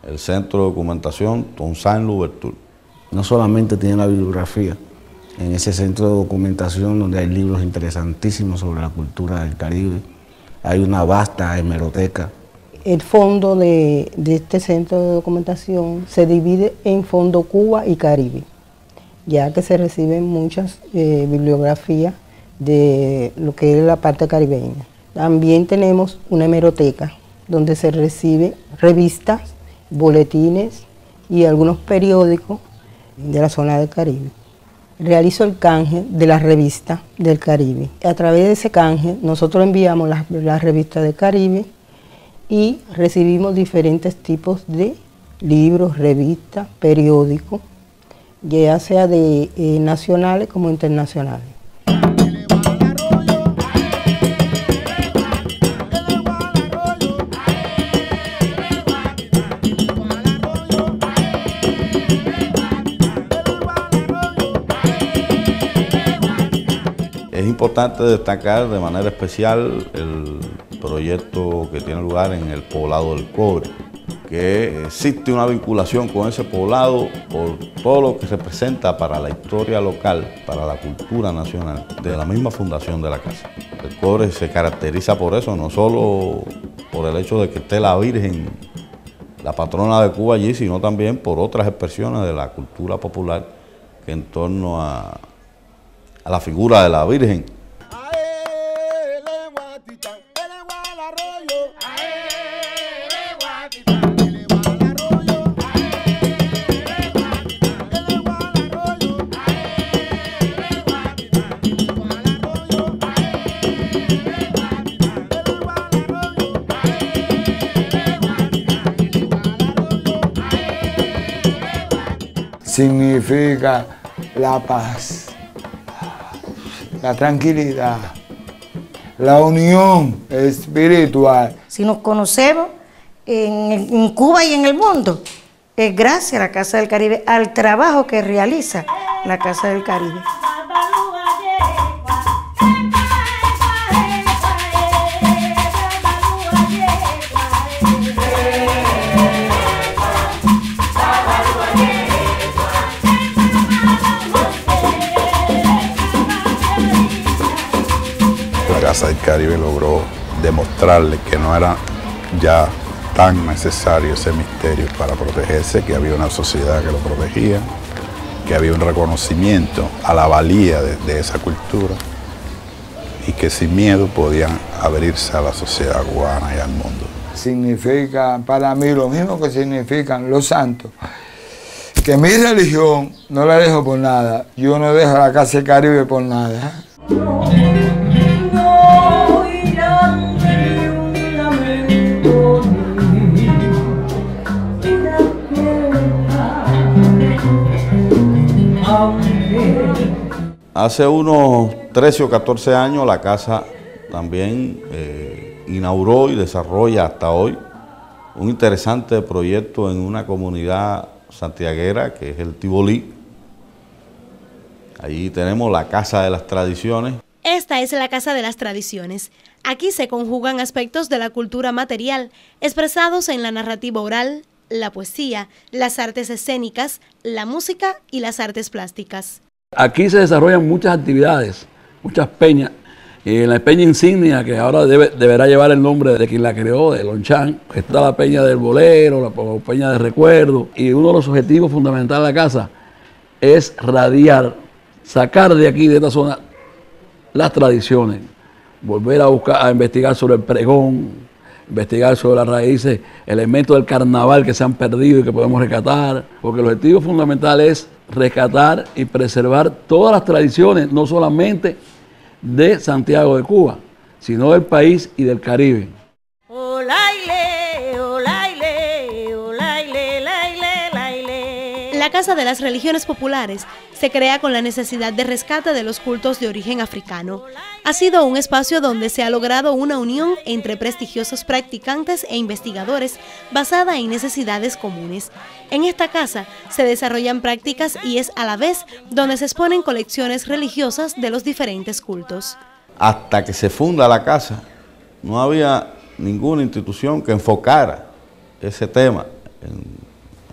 El Centro de Documentación Toussaint Louverture. No solamente tiene la bibliografía, en ese centro de documentación donde hay libros interesantísimos sobre la cultura del Caribe, hay una vasta hemeroteca. El fondo de este centro de documentación se divide en Fondo Cuba y Caribe, ya que se reciben muchas bibliografías de lo que es la parte caribeña. También tenemos una hemeroteca donde se reciben revistas, boletines y algunos periódicos de la zona del Caribe. Realizo el canje de las revistas del Caribe. A través de ese canje nosotros enviamos las revistas del Caribe y recibimos diferentes tipos de libros, revistas, periódicos, ya sea de nacionales como internacionales. Es importante destacar de manera especial el proyecto que tiene lugar en el poblado del Cobre, que existe una vinculación con ese poblado por todo lo que representa para la historia local, para la cultura nacional, de la misma fundación de la casa. El Cobre se caracteriza por eso, no solo por el hecho de que esté la Virgen, la patrona de Cuba allí, sino también por otras expresiones de la cultura popular que en torno a la figura de la Virgen. Significa la paz, la tranquilidad, la unión espiritual. Si nos conocemos en Cuba y en el mundo, es gracias a la Casa del Caribe, al trabajo que realiza la Casa del Caribe. La Casa del Caribe logró demostrarle que no era ya tan necesario ese misterio para protegerse, que había una sociedad que lo protegía, que había un reconocimiento a la valía de esa cultura y que sin miedo podían abrirse a la sociedad cubana y al mundo. Significa para mí lo mismo que significan los santos, que mi religión no la dejo por nada, yo no dejo la Casa del Caribe por nada. Hace unos 13 o 14 años la casa también inauguró y desarrolla hasta hoy un interesante proyecto en una comunidad santiaguera que es el Tibolí. Allí tenemos la Casa de las Tradiciones. Esta es la Casa de las Tradiciones. Aquí se conjugan aspectos de la cultura material expresados en la narrativa oral, la poesía, las artes escénicas, la música y las artes plásticas. Aquí se desarrollan muchas actividades, muchas peñas. La peña insignia, que ahora deberá llevar el nombre de quien la creó, de Lonchan, está la peña del bolero, la peña de recuerdo. Y uno de los objetivos fundamentales de la casa es radiar, sacar de aquí, de esta zona, las tradiciones, volver a investigar sobre el pregón, investigar sobre las raíces, elementos del carnaval que se han perdido y que podemos rescatar, porque el objetivo fundamental es rescatar y preservar todas las tradiciones, no solamente de Santiago de Cuba, sino del país y del Caribe. La Casa de las Religiones Populares se crea con la necesidad de rescate de los cultos de origen africano. Ha sido un espacio donde se ha logrado una unión entre prestigiosos practicantes e investigadores basada en necesidades comunes. En esta casa se desarrollan prácticas y es a la vez donde se exponen colecciones religiosas de los diferentes cultos. Hasta que se funda la casa, no había ninguna institución que enfocara ese tema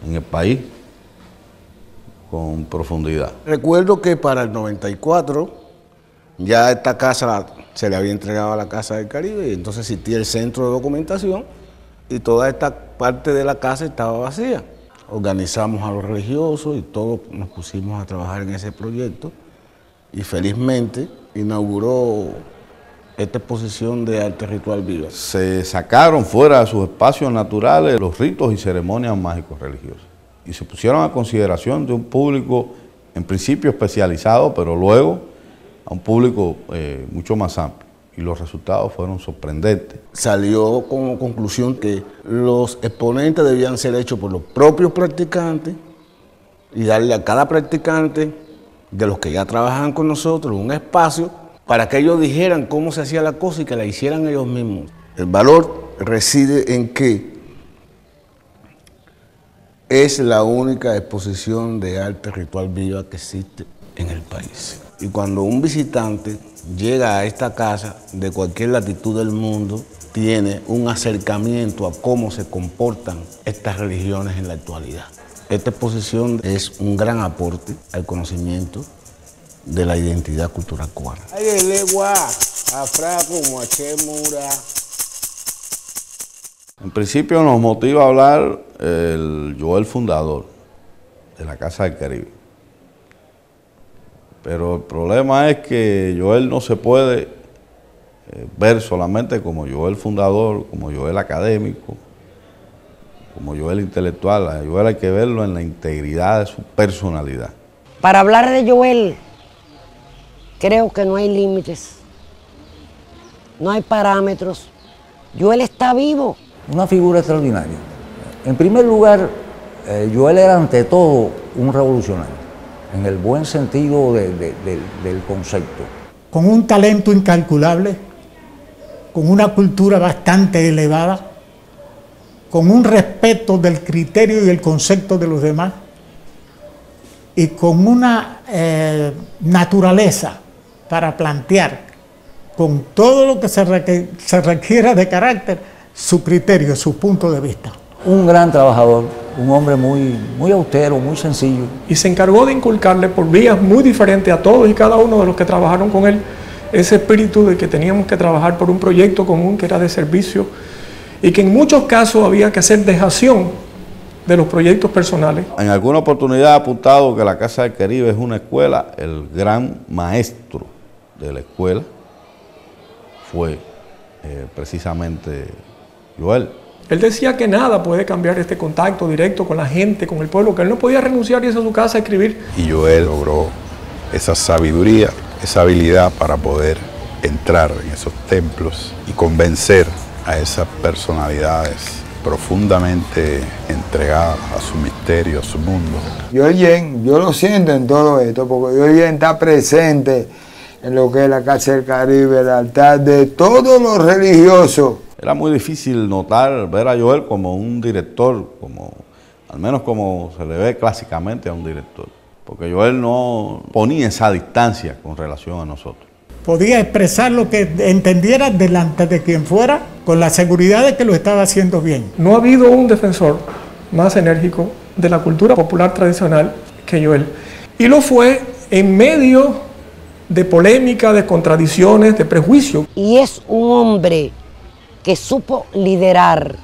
en el país con profundidad. Recuerdo que para el 94 ya esta casa se le había entregado a la Casa del Caribe y entonces existía el centro de documentación y toda esta parte de la casa estaba vacía. Organizamos a los religiosos y todos nos pusimos a trabajar en ese proyecto y felizmente inauguró esta exposición de arte ritual viva. Se sacaron fuera de sus espacios naturales los ritos y ceremonias mágicos religiosos y se pusieron a consideración de un público en principio especializado, pero luego a un público mucho más amplio. Y los resultados fueron sorprendentes. Salió como conclusión que los exponentes debían ser hechos por los propios practicantes y darle a cada practicante de los que ya trabajan con nosotros un espacio para que ellos dijeran cómo se hacía la cosa y que la hicieran ellos mismos. El valor reside en que es la única exposición de arte ritual viva que existe en el país. Y cuando un visitante llega a esta casa de cualquier latitud del mundo, tiene un acercamiento a cómo se comportan estas religiones en la actualidad. Esta exposición es un gran aporte al conocimiento de la identidad cultural cubana. En principio nos motiva a hablar el Joel fundador de la Casa del Caribe. Pero el problema es que Joel no se puede ver solamente como Joel fundador, como Joel académico, como Joel intelectual. A Joel hay que verlo en la integridad de su personalidad. Para hablar de Joel, creo que no hay límites, no hay parámetros. Joel está vivo. Una figura extraordinaria. En primer lugar, Joel era ante todo un revolucionario, en el buen sentido del concepto. Con un talento incalculable, con una cultura bastante elevada, con un respeto del criterio y el concepto de los demás, y con una naturaleza para plantear con todo lo que se requiera de carácter, su criterio, su punto de vista. Un gran trabajador, un hombre muy austero, muy sencillo. Y se encargó de inculcarle por vías muy diferentes a todos y cada uno de los que trabajaron con él ese espíritu de que teníamos que trabajar por un proyecto común que era de servicio y que en muchos casos había que hacer dejación de los proyectos personales. En alguna oportunidad ha apuntado que la Casa del Caribe es una escuela. El gran maestro de la escuela fue precisamente Joel. Él decía que nada puede cambiar este contacto directo con la gente, con el pueblo, que él no podía renunciar y irse a su casa a escribir. Y Joel logró esa sabiduría, esa habilidad para poder entrar en esos templos y convencer a esas personalidades profundamente entregadas a su misterio, a su mundo. Joel, yo lo siento en todo esto, porque Joel está presente en lo que es la Casa del Caribe, el altar de todos los religiosos. Era muy difícil ver a Joel como un director, al menos como se le ve clásicamente a un director, porque Joel no ponía esa distancia con relación a nosotros. Podía expresar lo que entendiera delante de quien fuera, con la seguridad de que lo estaba haciendo bien. No ha habido un defensor más enérgico de la cultura popular tradicional que Joel. Y lo fue en medio de polémica, de contradicciones, de prejuicios. Y es un hombre que supo liderar,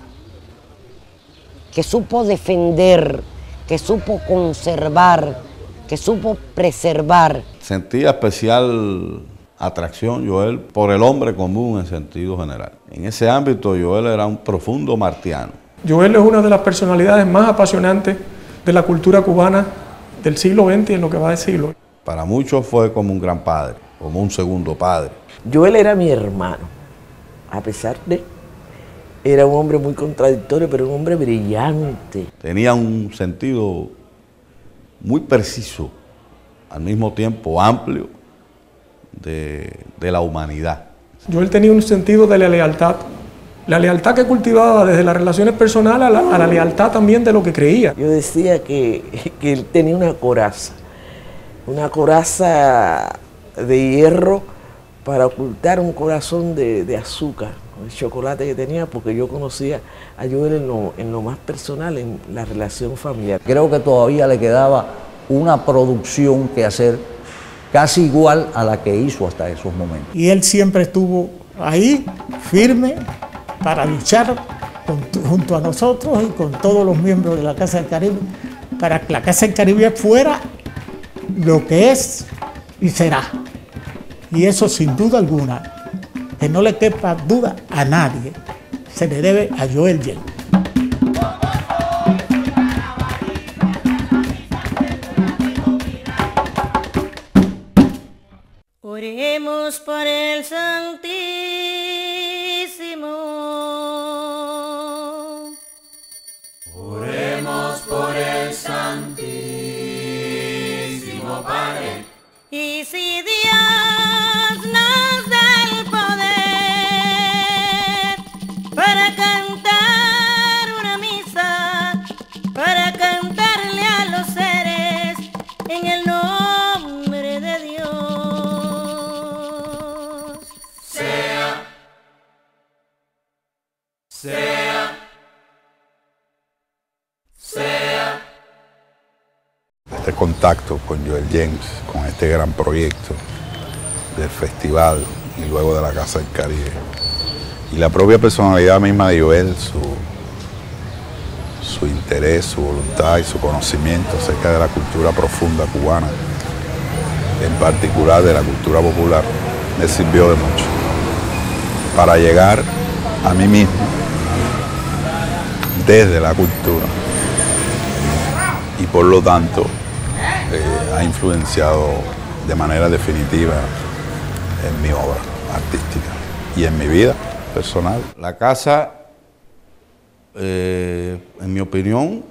que supo defender, que supo conservar, que supo preservar. Sentía especial atracción Joel por el hombre común en sentido general. En ese ámbito Joel era un profundo martiano. Joel es una de las personalidades más apasionantes de la cultura cubana del siglo XX y en lo que va de siglo. Para muchos fue como un gran padre, como un segundo padre. Joel era mi hermano, a pesar de... Era un hombre muy contradictorio, pero un hombre brillante. Tenía un sentido muy preciso, al mismo tiempo amplio, de la humanidad. Joel tenía un sentido de la lealtad que cultivaba desde las relaciones personales a la lealtad también de lo que creía. Yo decía que él tenía una coraza de hierro para ocultar un corazón de azúcar. el chocolate que tenía, porque yo conocía a Joel en lo más personal, en la relación familiar. Creo que todavía le quedaba una producción que hacer casi igual a la que hizo hasta esos momentos. Y él siempre estuvo ahí, firme, para luchar junto a nosotros y con todos los miembros de la Casa del Caribe, para que la Casa del Caribe fuera lo que es y será. Y eso sin duda alguna, que no le quepa duda a nadie, se le debe a Joel James. Oremos por el Santísimo. Oremos por el Santísimo Padre. Y si Dios nos da el poder para cantar una misa, para cantarle a los seres en el nombre de Dios. Este contacto con Joel James, con este gran proyecto del festival y luego de la Casa del Caribe, y la propia personalidad misma de Joel, su interés, su voluntad y su conocimiento acerca de la cultura profunda cubana, en particular de la cultura popular, me sirvió de mucho para llegar a mí mismo desde la cultura, y por lo tanto ha influenciado de manera definitiva en mi obra artística y en mi vida personal. La casa, en mi opinión,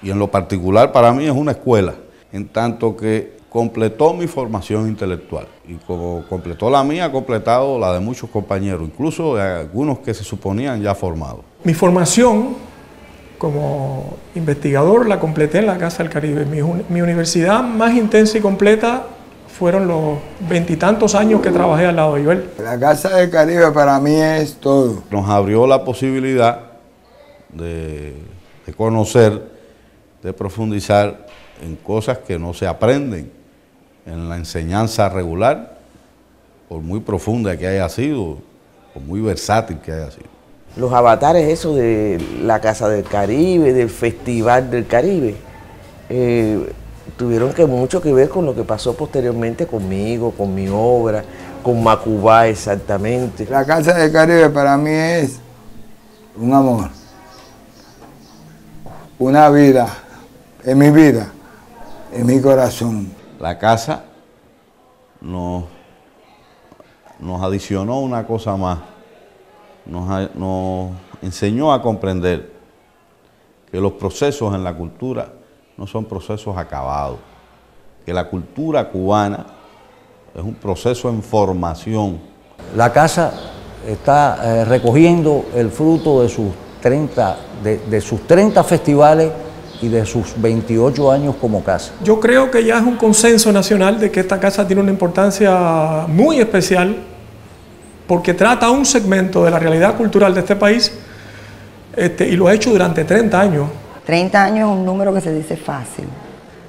y en lo particular para mí, es una escuela, en tanto que completó mi formación intelectual, y como completó la mía, ha completado la de muchos compañeros, incluso de algunos que se suponían ya formados. Mi formación como investigador la completé en la Casa del Caribe. Mi universidad más intensa y completa fueron los 20 y tantos años que trabajé al lado de Joel. La Casa del Caribe para mí es todo. Nos abrió la posibilidad de conocer, de profundizar en cosas que no se aprenden en la enseñanza regular, por muy profunda que haya sido, por muy versátil que haya sido. Los avatares eso de la Casa del Caribe, del Festival del Caribe, tuvieron mucho que ver con lo que pasó posteriormente conmigo, con mi obra, con Macubá exactamente. La Casa del Caribe para mí es un amor, una vida, en mi vida, en mi corazón. La casa nos adicionó una cosa más. Nos enseñó a comprender que los procesos en la cultura no son procesos acabados, que la cultura cubana es un proceso en formación. La casa está recogiendo el fruto de sus 30 festivales y de sus 28 años como casa. Yo creo que ya es un consenso nacional de que esta casa tiene una importancia muy especial, porque trata un segmento de la realidad cultural de este país y lo ha hecho durante 30 años. 30 años es un número que se dice fácil,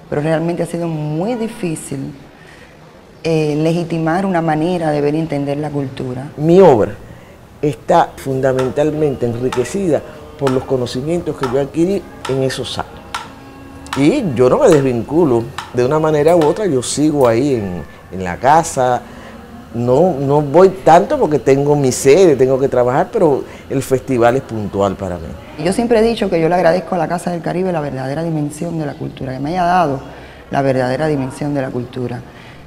pero realmente ha sido muy difícil legitimar una manera de ver y entender la cultura. Mi obra está fundamentalmente enriquecida por los conocimientos que yo adquirí en esos años. Y yo no me desvinculo de una manera u otra, yo sigo ahí en la casa. No voy tanto porque tengo mi sede, tengo que trabajar, pero el festival es puntual para mí. Yo siempre he dicho que yo le agradezco a la Casa del Caribe la verdadera dimensión de la cultura, que me haya dado la verdadera dimensión de la cultura.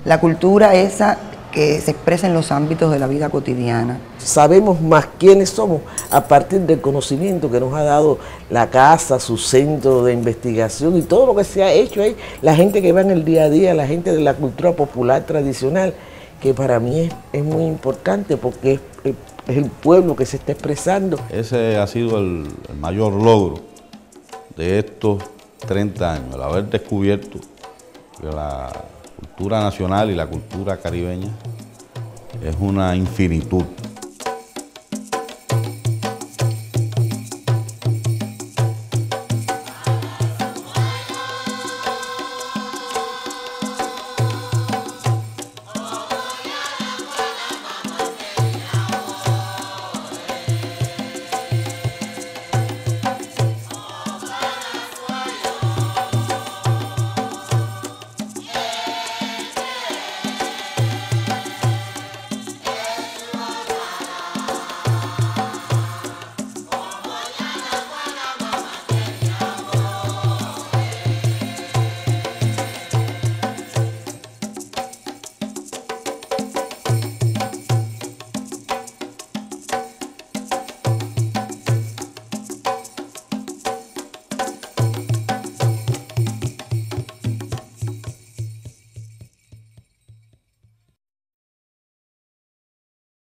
La cultura esa que se expresa en los ámbitos de la vida cotidiana. Sabemos más quiénes somos a partir del conocimiento que nos ha dado la casa, su centro de investigación y todo lo que se ha hecho ahí, la gente que va en el día a día, la gente de la cultura popular tradicional, que para mí es muy importante porque es el pueblo que se está expresando. Ese ha sido el mayor logro de estos 30 años, el haber descubierto que la cultura nacional y la cultura caribeña es una infinitud.